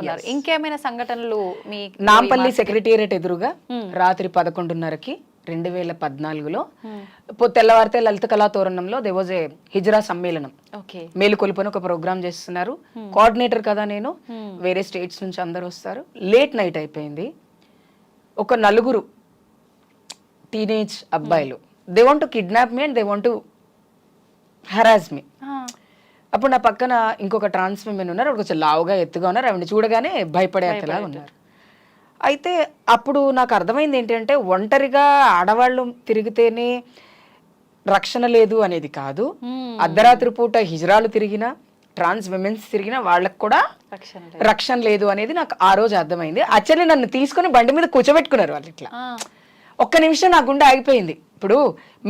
చేసుకున్నారు. ఇంకేమైనా సంఘటనలు మీ నాంపల్లి సెక్రటేరియట్ ఎదురుగా రాత్రి 11:30కి 2014లో తెల్లవారితే లలిత కళా తోరణంలో దే వాజ్ ఏ హిజ్రా సమ్మేళనం, మేలుకొలుపని ఒక ప్రోగ్రామ్ చేస్తున్నారు. కోఆర్డినేటర్ కదా నేను, వేరే స్టేట్స్ నుంచి అందరు వస్తారు. లేట్ నైట్ అయిపోయింది. ఒక 4 టీనేజ్ అబ్బాయిలు they want to kidnap me and they want to harass me. అప్పుడు నా పక్కన ఇంకొక ట్రాన్స్ విమెన్ ఉన్నారు, కొంచెం లావుగా ఎత్తుగా ఉన్నారు, ఆవిడ చూడగానే భయపడేలా ఉన్నారు. అయితే అప్పుడు నాకు అర్థమైంది ఏంటంటే ఒంటరిగా ఆడవాళ్ళు తిరిగితేనే రక్షణ లేదు అనేది కాదు, అర్ధరాత్రి పూట హిజ్రాలు తిరిగినా ట్రాన్స్ విమెన్స్ తిరిగినా వాళ్ళకు కూడా రక్షణ లేదు అనేది నాకు ఆ రోజు అర్థమైంది. యాక్చువల్లీ నన్ను తీసుకుని బండి మీద కూర్చోబెట్టుకున్నారు వాళ్ళు. ఇట్లా ఒక్క నిమిషం నా గుండె ఆగిపోయింది. ఇప్పుడు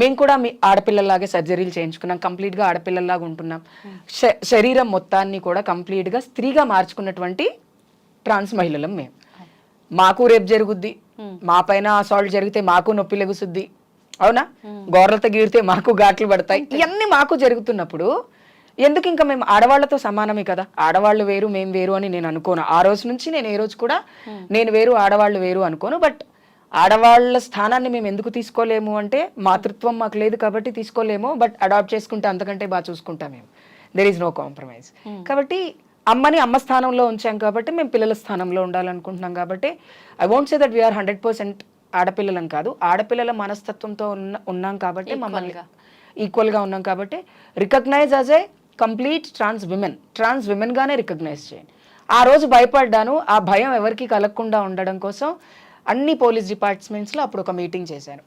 మేము కూడా మీ ఆడపిల్లల్లాగే సర్జరీలు చేయించుకున్నాం, కంప్లీట్గా ఆడపిల్లల్లాగా ఉంటున్నాం, శరీరం మొత్తాన్ని కూడా కంప్లీట్గా స్త్రీగా మార్చుకున్నటువంటి ట్రాన్స్ మహిళలం మేము. మాకు రేపు జరుగుద్ది, మా పైన అసాల్ట్ జరిగితే మాకు నొప్పి లెగుసుద్ది, అవునా, గోర్లతో గీరితే మాకు ఘాట్లు పడతాయి, ఇవన్నీ మాకు జరుగుతున్నప్పుడు ఎందుకు ఇంకా మేము ఆడవాళ్లతో సమానమే కదా, ఆడవాళ్ళు వేరు మేము వేరు అని నేను అనుకోను. ఆ రోజు నుంచి నేను ఏ రోజు కూడా నేను వేరు ఆడవాళ్ళు వేరు అనుకోను. బట్ ఆడవాళ్ళ స్థానాన్ని మేము ఎందుకు తీసుకోలేము అంటే మాతృత్వం మాకు లేదు కాబట్టి తీసుకోలేము, బట్ అడాప్ట్ చేసుకుంటే అంతకంటే బాగా చూసుకుంటాం మేము. There is no compromise. కాబట్టి అమ్మని అమ్మ స్థానంలో ఉంచాం కాబట్టి మేము పిల్లల స్థానంలో ఉండాలనుకుంటున్నాం. కాబట్టి I won't say that we are 100% ఆడపిల్లలం కాదు, ఆడపిల్లల మనస్తత్వంతో ఉన్నాం కాబట్టి మమ్మల్ని ఈక్వల్గా ఉన్నాం కాబట్టి recognise as a complete trans women గానే రికగ్నైజ్ చేయండి. ఆ రోజు భయపడ్డాను. ఆ భయం ఎవరికి కలగకుండా ఉండడం కోసం అన్ని పోలీస్ డిపార్ట్మెంట్స్లో అప్పుడు ఒక మీటింగ్ చేశాను.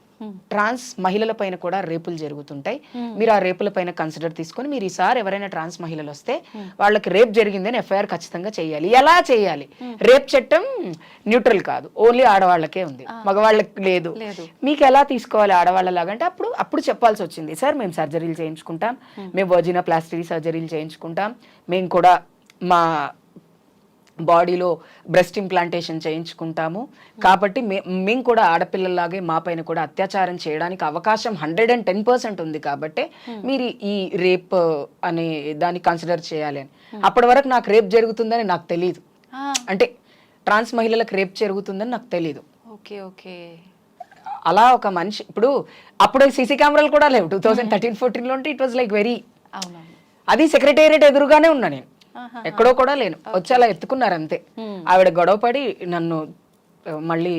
ట్రాన్స్ మహిళల పైన కూడా రేపులు జరుగుతుంటాయి, మీరు ఆ రేపుల పైన కన్సిడర్ తీసుకొని మీరు ఈసారి ఎవరైనా ట్రాన్స్ మహిళలు వస్తే వాళ్ళకి రేప్ జరిగిందని ఎఫ్ఐఆర్ ఖచ్చితంగా చేయాలి. ఎలా చేయాలి? రేప్ చట్టం న్యూట్రల్ కాదు, ఓన్లీ ఆడవాళ్ళకే ఉంది, మగవాళ్ళకి లేదు. మీకు ఎలా తీసుకోవాలి ఆడవాళ్ళలాగా అంటే అప్పుడు చెప్పాల్సి వచ్చింది, సార్ మేము సర్జరీలు చేయించుకుంటాం, మేము వర్జినోప్లాస్టీ సర్జరీలు చేయించుకుంటాం, మేము కూడా మా బాడీలో బ్రెస్ట్ ఇంప్లాంటేషన్ చేయించుకుంటాము, కాబట్టి మేము కూడా ఆడపిల్లలాగే మా పైన కూడా అత్యాచారం చేయడానికి అవకాశం 110% ఉంది, కాబట్టి మీరు ఈ రేప్ అనే దాన్ని కన్సిడర్ చేయాలి అని. అప్పటి వరకు నాకు రేప్ జరుగుతుందని నాకు తెలియదు, అంటే ట్రాన్స్ మహిళలకు రేప్ జరుగుతుందని నాకు తెలియదు. అలా ఒక మనిషి అప్పుడు సీసీ కెమెరాలు కూడా లేవు 2013-14లో ఉంటే ఇట్ వాజ్ లైక్ వెరీ, అది సెక్రటేరియట్ ఎదురుగానే ఉన్నా నేను, ఎక్కడో కూడా లేను, వచ్చి అలా ఎత్తుకున్నారు అంతే. ఆవిడ గొడవపడి నన్ను మళ్ళీ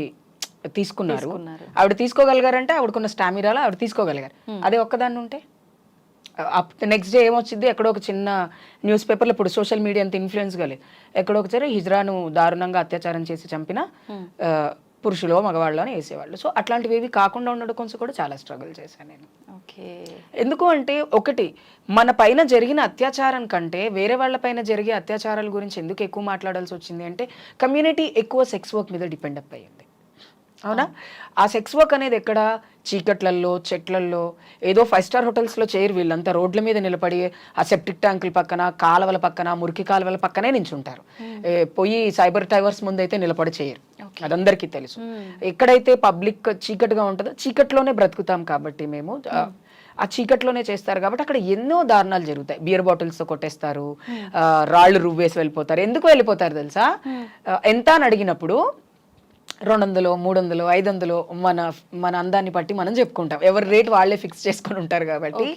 తీసుకున్నారు. ఆవిడ తీసుకోగలిగారంటే ఆవిడకున్న స్టామినాలో ఆవిడ తీసుకోగలిగారు. అదే ఒక్కదాన్ని ఉంటే నెక్స్ట్ డే ఏమొచ్చింది, ఎక్కడో ఒక చిన్న న్యూస్ పేపర్లో, ఇప్పుడు సోషల్ మీడియా అంత ఇన్ఫ్లుయెన్స్ కాలేదు, ఎక్కడో ఒకసారి హిజ్రాను దారుణంగా అత్యాచారం చేసి చంపిన పురుషులో మగవాళ్ళు అని వేసేవాళ్ళు. సో అట్లాంటివి కాకుండా ఉండడం కోసం కూడా చాలా స్ట్రగుల్ చేశాను నేను. ఎందుకు అంటే ఒకటి, మన పైన జరిగిన అత్యాచారం కంటే వేరే వాళ్ళ పైన జరిగే అత్యాచారాల గురించి ఎందుకు ఎక్కువ మాట్లాడాల్సి వచ్చింది అంటే కమ్యూనిటీ ఎక్కువ సెక్స్ వర్క్ మీద డిపెండ్ అప్ అయ్యింది, అవునా. ఆ సెక్స్ వర్క్ అనేది ఎక్కడ, చీకట్లల్లో, చెట్లల్లో, ఏదో 5 స్టార్ హోటల్స్లో చేయరు వీళ్ళంతా, రోడ్ల మీద నిలబడి ఆ సెప్టిక్ ట్యాంకుల పక్కన, కాలువల పక్కన, మురికి కాలువల పక్కనే నించుంటారు. పోయి సైబర్ టవర్స్ ముందు అయితే నిలబడి చేయరు, అదందరికీ తెలుసు. ఎక్కడైతే పబ్లిక్ చీకటిగా ఉంటుందో చీకట్లోనే బ్రతుకుతాం కాబట్టి మేము ఆ చీకట్లోనే చేస్తారు కాబట్టి అక్కడ ఎన్నో దారుణాలు జరుగుతాయి. బియర్ బాటిల్స్తో కొట్టేస్తారు, రాళ్ళు రువ్వేసి వెళ్ళిపోతారు. ఎందుకు వెళ్ళిపోతారు తెలుసా? ఎంత అని అడిగినప్పుడు 200, 300, 500 మన అందాన్ని బట్టి మనం చెప్పుకుంటాం, ఎవరి రేట్ వాళ్ళే ఫిక్స్ చేసుకుని ఉంటారు. కాబట్టి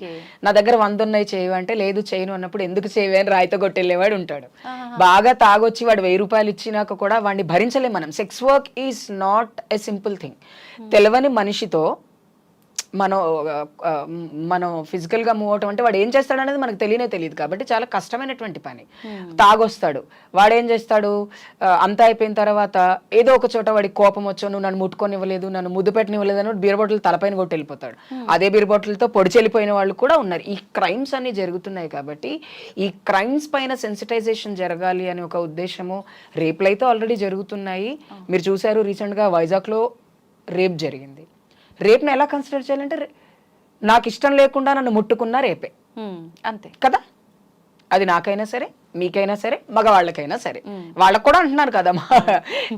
నా దగ్గర 100 ఉన్నాయి చేయవు అంటే, లేదు చేయను అన్నప్పుడు ఎందుకు చేయవే అని రాయితో కొట్టెళ్ళేవాడు ఉంటాడు. బాగా తాగొచ్చి వాడు 1000 రూపాయలు ఇచ్చినాక కూడా వాడిని భరించలేం మనం. Sex work is not a simple thing. తెలవని మనిషితో మనం ఫిజికల్ గా మూవ్ అవటం అంటే వాడు ఏం చేస్తాడు అనేది మనకు తెలియదు కాబట్టి చాలా కష్టమైనటువంటి పని. తాగొస్తాడు, వాడేం చేస్తాడు, అంతా అయిపోయిన తర్వాత ఏదో ఒక చోట వాడికి కోపం వచ్చో, నువ్వు నన్ను ముట్టుకొనివ్వలేదు, నన్ను ముద్దు పెట్టనివ్వలేదు అని బీర్ బాటిల్ తలపైన కొట్టి వెళ్ళిపోతాడు. అదే బీర్ బాటిల్తో పొడిచెళ్ళిపోయిన వాళ్ళు కూడా ఉన్నారు. ఈ క్రైమ్స్ అన్ని జరుగుతున్నాయి కాబట్టి ఈ క్రైమ్స్ పైన సెన్సిటైజేషన్ జరగాలి అని ఒక ఉద్దేశము. రేపులు అయితే ఆల్రెడీ జరుగుతున్నాయి, మీరు చూసారు రీసెంట్గా వైజాగ్లో రేప్ జరిగింది. రేప్ని ఎలా కన్సిడర్ చేయాలంటే, నాకు ఇష్టం లేకుండా నన్ను ముట్టుకున్నా రేపే, అంతే కదా. అది నాకైనా సరే, మీకైనా సరే, మగవాళ్ళకైనా సరే, వాళ్ళకు కూడా అంటున్నారు కదా.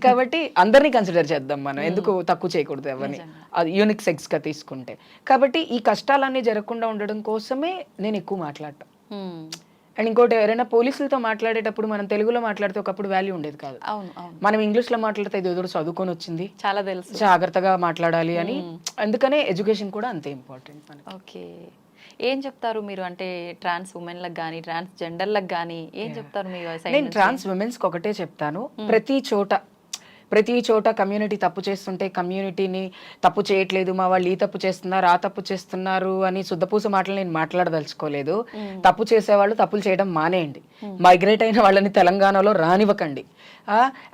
కాబట్టి అందరినీ కన్సిడర్ చేద్దాం మనం, ఎందుకు తక్కువ చేయకూడదు ఎవరిని, అది యూనిక్ సెక్స్ గా తీసుకుంటే. కాబట్టి ఈ కష్టాలన్నీ జరగకుండా ఉండడం కోసమే నేను ఎక్కువ మాట్లాడటం. అండ్ ఇంకోటి ఎవరైనా పోలీసులతో మాట్లాడేటప్పుడు మనం తెలుగులో మాట్లాడితే ఒకప్పుడు వాల్యూ ఉండేది కాదు. అవును అవును మనం ఇంగ్లీష్లో మాట్లాడితే ఇది ఎదురు చదువుకొని వచ్చింది, చాలా తెలుసు. జాగ్రత్తగా మాట్లాడాలి అని. అందుకనే ఎడ్యుకేషన్ కూడా అంతే ఇంపార్టెంట్ మనకి. ఓకే, ఏం చెప్తారు మీరు అంటే ట్రాన్స్ ఉమెన్లకు కానీ ట్రాన్స్ జెండర్లకు కానీ ఏం చెప్తారు మీ side నేను నుంచి? ట్రాన్స్ ఉమెన్స్కి ఒకటే చెప్తాను, ప్రతి చోట కమ్యూనిటీ తప్పు చేస్తుంటే కమ్యూనిటీని తప్పు చేయట్లేదు, మా వాళ్ళు ఈ తప్పు చేస్తున్నారు ఆ తప్పు చేస్తున్నారు అని శుద్ధపూస మాటలు నేను మాట్లాడదలుచుకోలేదు. తప్పు చేసేవాళ్ళు తప్పులు చేయడం మానేయండి, మైగ్రేట్ అయిన వాళ్ళని తెలంగాణలో రానివ్వకండి.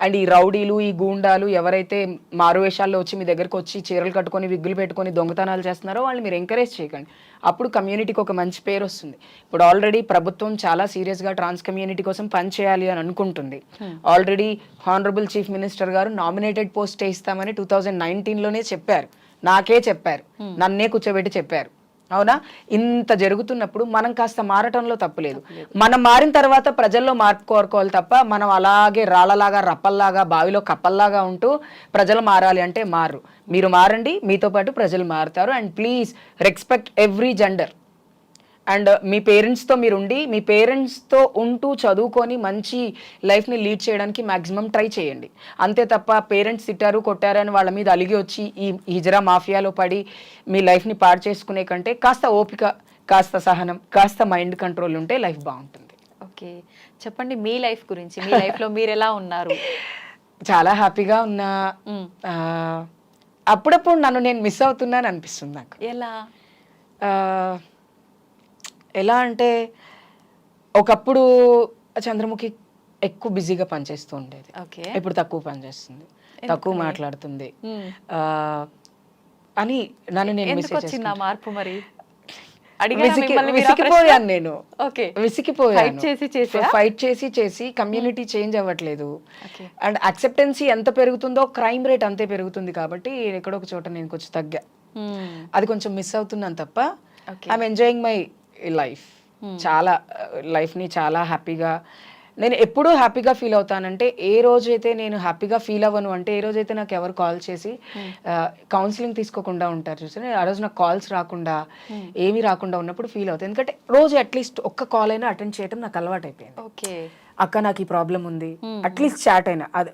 అండ్ ఈ రౌడీలు ఈ గూండాలు ఎవరైతే మారువేషాల్లో వచ్చి మీ దగ్గరకు వచ్చి చీరలు కట్టుకొని విగ్గులు పెట్టుకొని దొంగతనాలు చేస్తున్నారో వాళ్ళు మీరు ఎంకరేజ్ చేయకండి. అప్పుడు కమ్యూనిటీకి ఒక మంచి పేరు వస్తుంది. ఇప్పుడు ఆల్రెడీ ప్రభుత్వం చాలా సీరియస్గా ట్రాన్స్ కమ్యూనిటీ కోసం పనిచేయాలి అని అనుకుంటుంది. ఆల్రెడీ హానరబుల్ చీఫ్ మినిస్టర్ గారు నామినేటెడ్ పోస్ట్ ఇస్తామని 2019లోనే చెప్పారు, నాకే చెప్పారు, నన్నే కూర్చోబెట్టి చెప్పారు. అవునా? ఇంత జరుగుతున్నప్పుడు మనం కాస్త మారటంలో తప్పులేదు. మనం మారిన తర్వాత ప్రజల్లో మార్పు కోరుకోవాలి తప్ప మనం అలాగే రాళ్ళలాగా రప్పల్లాగా బావిలో కప్పల్లాగా ఉంటూ ప్రజలు మారాలి అంటే మారు. మీరు మారండి, మీతో పాటు ప్రజలు మారుతారు. And please respect every gender. And మీ పేరెంట్స్తో మీరు ఉండి మీ పేరెంట్స్తో ఉంటూ చదువుకొని మంచి లైఫ్ని లీడ్ చేయడానికి మ్యాక్సిమం ట్రై చేయండి. అంతే తప్ప పేరెంట్స్ తిట్టారు కొట్టారు అని వాళ్ళ మీద అలిగి వచ్చి ఈ హిజరా మాఫియాలో పడి మీ లైఫ్ని పాడు చేసుకునే కంటే కాస్త ఓపిక, కాస్త సహనం, కాస్త మైండ్ కంట్రోల్ ఉంటే లైఫ్ బాగుంటుంది. ఓకే, చెప్పండి మీ లైఫ్ గురించి. మీ లైఫ్లో మీరు ఎలా ఉన్నారు? చాలా హ్యాపీగా ఉన్నా. అప్పుడప్పుడు నన్ను నేను మిస్ అవుతున్నాను అనిపిస్తుంది నాకు. ఎలా అంటే ఒకప్పుడు చంద్రముఖి ఎక్కువ బిజీగా పనిచేస్తూ ఉండేది, ఇప్పుడు తక్కువ పనిచేస్తుంది, తక్కువ మాట్లాడుతుంది అని నన్ను నేను మార్పు మరి విసిగిపోయాను. నేను విసిగిపోయాను, ఫైట్ చేసి కమ్యూనిటీ చేంజ్ అవ్వట్లేదు. అండ్ అక్సెప్టెన్సీ ఎంత పెరుగుతుందో క్రైమ్ రేట్ అంతే పెరుగుతుంది. కాబట్టి ఎక్కడో ఒక చోట నేను కొంచెం తగ్గా, అది కొంచెం మిస్ అవుతున్నాను తప్ప ఐఎమ్ ఎంజాయింగ్ మై లైఫ్. చాలా లైఫ్ని చాలా హ్యాపీగా, నేను ఎప్పుడూ హ్యాపీగా ఫీల్ అవుతానంటే ఏ రోజైతే నేను హ్యాపీగా ఫీల్ అవ్వను అంటే ఏ రోజైతే నాకు ఎవరు కాల్ చేసి కౌన్సిలింగ్ తీసుకోకుండా ఉంటారు చూసి ఆ రోజు నాకు కాల్స్ రాకుండా ఏమీ రాకుండా ఉన్నప్పుడు ఫీల్ అవుతాయి. ఎందుకంటే రోజు అట్లీస్ట్ ఒక్క కాల్ అయినా అటెండ్ చేయడం నాకు అలవాటు అయిపోయింది. అక్క నాకు ఈ ప్రాబ్లం ఉంది, అట్లీస్ట్ చాట్ అయినా అది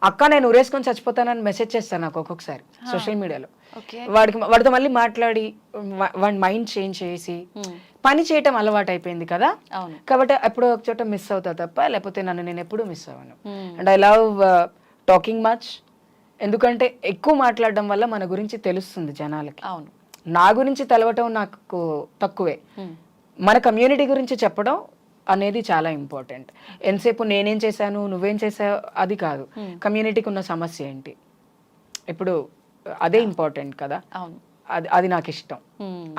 అక్క నేను ఉరేసుకొని చచ్చిపోతానని మెసేజ్ చేస్తాను నాకు ఒక్కొక్కసారి సోషల్ మీడియాలో. వాడితో మళ్ళీ మాట్లాడి వాడి మైండ్ చేంజ్ చేసి పని చేయటం అలవాటు అయిపోయింది కదా, కాబట్టి ఎప్పుడో ఒక చోట మిస్ అవుతా తప్ప లేకపోతే నన్ను నేను ఎప్పుడూ మిస్ అవ్వను. And I love talking much, ఎందుకంటే ఎక్కువ మాట్లాడడం వల్ల మన గురించి తెలుస్తుంది జనాలకి. నా గురించి తెలవటం నాకు తక్కువే, మన కమ్యూనిటీ గురించి చెప్పడం అనేది చాలా ఇంపార్టెంట్. ఎంతసేపు నేనేం చేశాను నువ్వేం చేసావు అది కాదు, కమ్యూనిటీకి ఉన్న సమస్య ఏంటి, ఇప్పుడు అదే ఇంపార్టెంట్ కదా. అది నాకు ఇష్టం.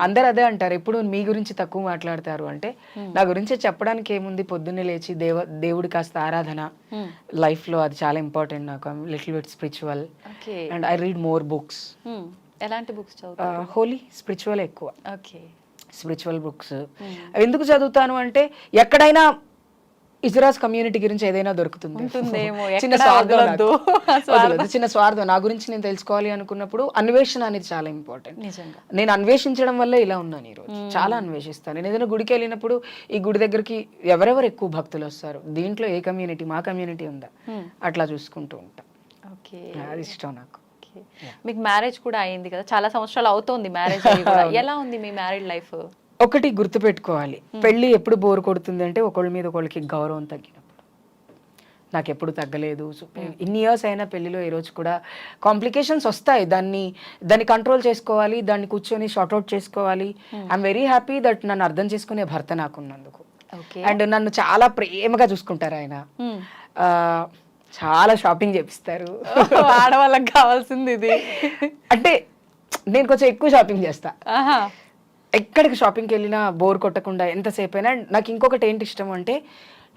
అందరు అదే అంటారు, ఎప్పుడు మీ గురించి తక్కువ మాట్లాడతారు అంటే నా గురించి చెప్పడానికి ఏముంది, పొద్దున్నే లేచి దేవుడి కాస్త ఆరాధన లైఫ్ లో అది చాలా ఇంపార్టెంట్ నాకు. Little bit spiritual and I read more books. ఎలాంటి బుక్స్ చదువుతారు? హోలీ స్పిరిచువల్ ఎక్కువ, స్పిరిచువల్ బుక్స్. ఎందుకు చదువుతాను అంటే ఎక్కడైనా ఇజ్రాస్ కమ్యూనిటీ గురించి ఏదైనా దొరుకుతుంది, చిన్న స్వార్థం నా గురించి నేను తెలుసుకోవాలి అనుకున్నప్పుడు అన్వేషణ అనేది చాలా ఇంపార్టెంట్. నేను అన్వేషించడం వల్ల ఇలా ఉన్నాను ఈరోజు, చాలా అన్వేషిస్తాను. నేను ఏదైనా గుడికి వెళ్ళినప్పుడు ఈ గుడి దగ్గరికి ఎవరెవరు ఎక్కువ భక్తులు వస్తారు, దీంట్లో ఏ కమ్యూనిటీ మా కమ్యూనిటీ ఉందా, అట్లా చూసుకుంటూ ఉంటా. అది ఇష్టం నాకు. మీకు మ్యారేజ్ కూడా అయింది కదా, చాలా సంవత్సరాలు అవుతోంది మ్యారేజ్. ఎలా ఉంది మీ మ్యారేడ్ లైఫ్? ఒకటి గుర్తుపెట్టుకోవాలి, పెళ్ళి ఎప్పుడు బోర్ కొడుతుంది అంటే ఒకళ్ళ మీద ఒకళ్ళకి గౌరవం తగ్గినప్పుడు. నాకు ఎప్పుడు తగ్గలేదు, ఇన్ని ఇయర్స్ అయినా పెళ్ళిలో ఈ రోజు కూడా కాంప్లికేషన్స్ వస్తాయి, దాన్ని కంట్రోల్ చేసుకోవాలి, దాన్ని కూర్చొని షార్ట్అవుట్ చేసుకోవాలి. ఐఎమ్ వెరీ హ్యాపీ దట్ నన్ను అర్థం చేసుకునే భర్త నాకున్నందుకు. అండ్ నన్ను చాలా ప్రేమగా చూసుకుంటారు ఆయన, చాలా షాపింగ్ చేపిస్తారు. ఆడవాళ్ళకి కావాల్సింది ఇది. అంటే నేను కొంచెం ఎక్కువ షాపింగ్ చేస్తా, ఎక్కడికి షాపింగ్కి వెళ్ళినా బోర్ కొట్టకుండా ఎంతసేపు అయినా. నాకు ఇంకొకటి ఏంటి ఇష్టం అంటే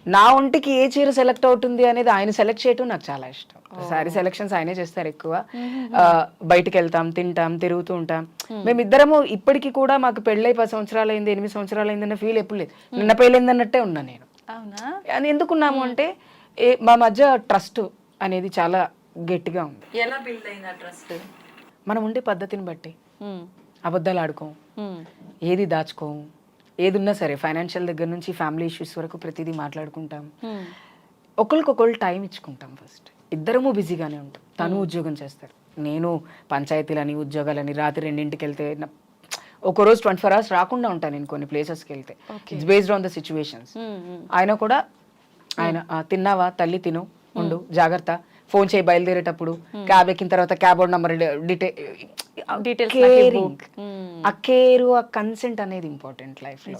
నా ఒంటికి ఏ చీర సెలెక్ట్ అవుతుంది అనేది ఆయన సెలెక్ట్ చేయటం నాకు చాలా ఇష్టం. శారీ సెలెక్షన్స్ ఆయనే చేస్తారు ఎక్కువ. బయటికి వెళ్తాం, తింటాం, తిరుగుతూ ఉంటాం. మేమిద్దరము ఇప్పటికీ కూడా మాకు పెళ్ళై 10 సంవత్సరాలు అయింది, 8 సంవత్సరాలు అయిందన్న ఫీల్ ఎప్పుడు లేదు. నిన్న పెళ్ళైందన్నట్టే ఉన్నా నేను. అని ఎందుకున్నాము అంటే మా మధ్య ట్రస్ట్ అనేది చాలా గట్టిగా ఉంది. ఎలా బిల్డ్ అయింది ఆ ట్రస్ట్? మనం ఉండే పద్ధతిని బట్టి అబద్ధాలు ఆడుకోము, ఏది దాచుకోము, ఏదున్నా సరే ఫైనాన్షియల్ దగ్గర నుంచి ఫ్యామిలీ ఇష్యూస్ వరకు ప్రతిదీ మాట్లాడుకుంటాం. ఒకరికొకళ్ళు టైం ఇచ్చుకుంటాం. ఫస్ట్ ఇద్దరము బిజీగానే ఉంటాం. తను ఉద్యోగం చేస్తారు, నేను పంచాయతీలని ఉద్యోగాలని రాత్రి 2ంటికి వెళ్తే ఒకరోజు 24 hours రాకుండా ఉంటాను నేను కొన్ని ప్లేసెస్కి వెళ్తే. It's based on the situations. ఆయన కూడా ఆయన తిన్నావా తల్లి తిను ఉండు జాగ్రత్త ఫోన్ చేయి బయలుదేరేటప్పుడు, క్యాబ్ ఎక్కిన తర్వాత క్యాబ్ నెంబర్ కేరింగ్, ఆ కేరు ఆ కన్సెంట్ అనేది ఇంపార్టెంట్ లైఫ్ లో.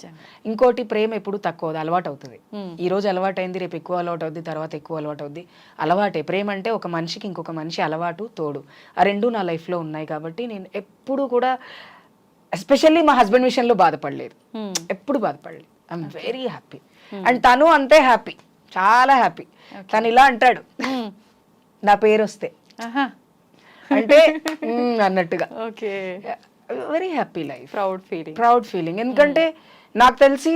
ఇంకోటి ప్రేమ ఎప్పుడు తక్కువ అలవాటు అవుతుంది. ఈ రోజు అలవాటు అయింది, రేపు ఎక్కువ అలవాటు అవుద్ది, తర్వాత ఎక్కువ అలవాటు అవుద్ది. అలవాటే ప్రేమ అంటే ఒక మనిషికి ఇంకొక మనిషి అలవాటు తోడు, ఆ రెండు నా లైఫ్ లో ఉన్నాయి. కాబట్టి నేను ఎప్పుడు కూడా ఎస్పెషల్లీ మా హస్బెండ్ విషయంలో బాధపడలేదు, ఎప్పుడు బాధపడలేదు. I'm very happy. అండ్ తను అంతే హ్యాపీ, చాలా హ్యాపీ. తను ఇలా అంటాడు నా పేరు వస్తే అంటే అన్నట్టుగా. Okay, very happy life, proud feeling. ఎందుకంటే నాకు తెలిసి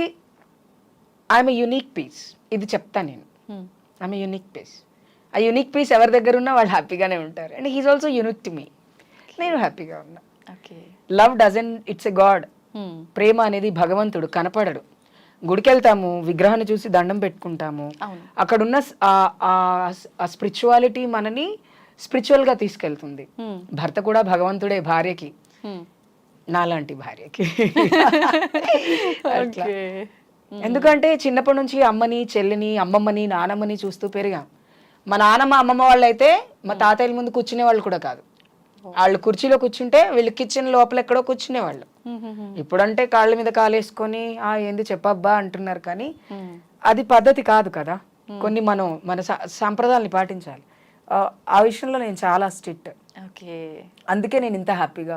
ఐఎమ్ యునిక్ పీస్. ఇది చెప్తా నేను, ఐఎమ్ యునిక్ పీస్. ఆ యునిక్ పీస్ ఎవరి దగ్గర ఉన్నా వాళ్ళు హ్యాపీగానే ఉంటారు. And he's also unique to me. నేను హ్యాపీగా ఉన్నా. Love doesn't it's a god. ప్రేమ అనేది భగవంతుడు, కనపడడు. గుడికి వెళ్తాము, విగ్రహాన్ని చూసి దండం పెట్టుకుంటాము, అక్కడున్న ఆ స్పిరిచువాలిటీ మనని స్పిరిచువల్ గా తీసుకెళ్తుంది. భర్త కూడా భగవంతుడే భార్యకి, నాలాంటి భార్యకి. ఎందుకంటే చిన్నప్పటి నుంచి అమ్మని చెల్లిని అమ్మమ్మని నానమ్మని చూస్తూ పెరిగాం. మా నానమ్మ అమ్మమ్మ వాళ్ళు అయితే మా తాతయ్యల ముందు కూర్చునే వాళ్ళు కూడా కాదు. వాళ్ళు కుర్చీలో కూర్చుంటే వీళ్ళు కిచెన్ లోపల ఎక్కడో కూర్చునేవాళ్ళు. ఇప్పుడంటే కాళ్ళ మీద కాలేసుకొని ఏంది చెప్పబ్బా అంటున్నారు, కానీ అది పద్ధతి కాదు కదా. కొన్ని మన సాంప్రదాయాన్ని పాటించాలి. ఆ విషయంలో నేను చాలా స్ట్రిక్ట్. అందుకే నేను ఇంత హ్యాపీగా.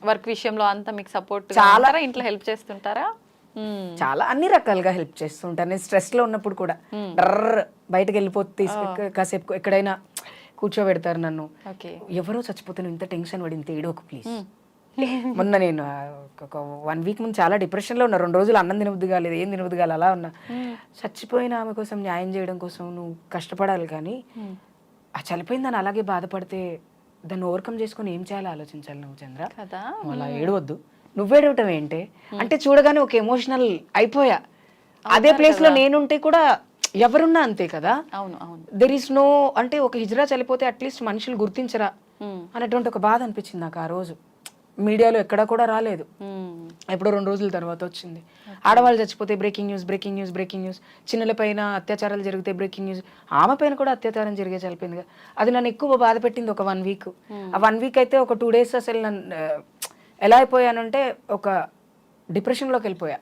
వర్క్ విషయంలో అంతా మీకు సపోర్ట్ చాలా, ఇంట్లో హెల్ప్ చేస్తుంటారా? చాలా అన్ని రకాలుగా హెల్ప్ చేస్తుంటాను. నేను స్ట్రెస్ లో ఉన్నప్పుడు కూడా బయటకు వెళ్ళిపోతే కాసేపు ఎక్కడైనా కూర్చోబెడతారు నన్ను. ఎవరో చచ్చిపోతే నువ్వు ఇంత టెన్షన్ పడి ఇంత ఏడోకు ప్లీజ్. మొన్న నేను ఒక 1 week ముందు చాలా డిప్రెషన్ లో ఉన్నా. 2 రోజులు అన్నం తినబుద్ధి కాలేదు, ఏం తినబుద్ధి కాలేదు, అలా ఉన్నా. చచ్చిపోయిన ఆమె కోసం న్యాయం చేయడం కోసం నువ్వు కష్టపడాలి, కానీ ఆ చనిపోయింది దాన్ని అలాగే బాధపడితే దాన్ని ఓవర్కమ్ చేసుకొని ఏం చేయాలో ఆలోచించాలి నువ్వు చంద్ర. అలా ఏడవద్దు. నువ్వేడవటం ఏంటి అంటే చూడగానే ఒక ఎమోషనల్ అయిపోయా. అదే ప్లేస్ లో నేనుంటే కూడా ఎవరున్నా అంతే కదా. దెర్ ఈస్ నో అంటే ఒక హిజ్రా చనిపోతే అట్లీస్ట్ మనుషులు గుర్తించరా అనేటువంటి ఒక బాధ అనిపించింది నాకు ఆ రోజు. మీడియాలో ఎక్కడా కూడా రాలేదు, ఎప్పుడో 2 రోజుల తర్వాత వచ్చింది. ఆడవాళ్ళు చచ్చిపోతే breaking news, breaking news, breaking news. చిన్నల పైన అత్యాచారాలు జరిగితే బ్రేకింగ్ న్యూస్. ఆమె పైన కూడా అత్యాచారం జరిగే చనిపోయింది కదా. అది నన్ను ఎక్కువ బాధ పెట్టింది ఒక 1 week. ఆ 1 week అయితే ఒక 2 days అసలు నన్ను ఎలా అయిపోయానంటే ఒక డిప్రెషన్లోకి వెళ్ళిపోయా.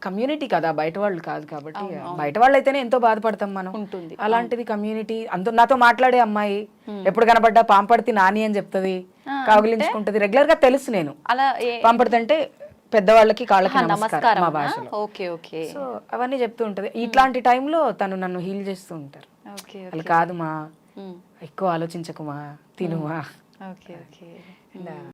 కమ్యూనిటీ కదా, బయట వాళ్ళు కాదు కాబట్టి. బయట వాళ్ళు అయితేనే ఎంతో బాధపడతాం మనం, అలాంటిది కమ్యూనిటీ. నాతో మాట్లాడే అమ్మాయి ఎప్పుడు కనబడ్డా పాంపడితే నాని అని చెప్తుంది, కౌగిలించుకుంటది. రెగ్యులర్ గా తెలుసు నేను పాంపడితే పెద్దవాళ్ళకి కాళ్ళకి నమస్కారం మా భాషలో. సో అవన్నీ చెప్తూ ఉంటది. ఇట్లాంటి టైంలో తను నన్ను హీల్ చేస్తూ ఉంటారు. అలా కాదు మా, ఎక్కువ ఆలోచించకుమా, తినుమా.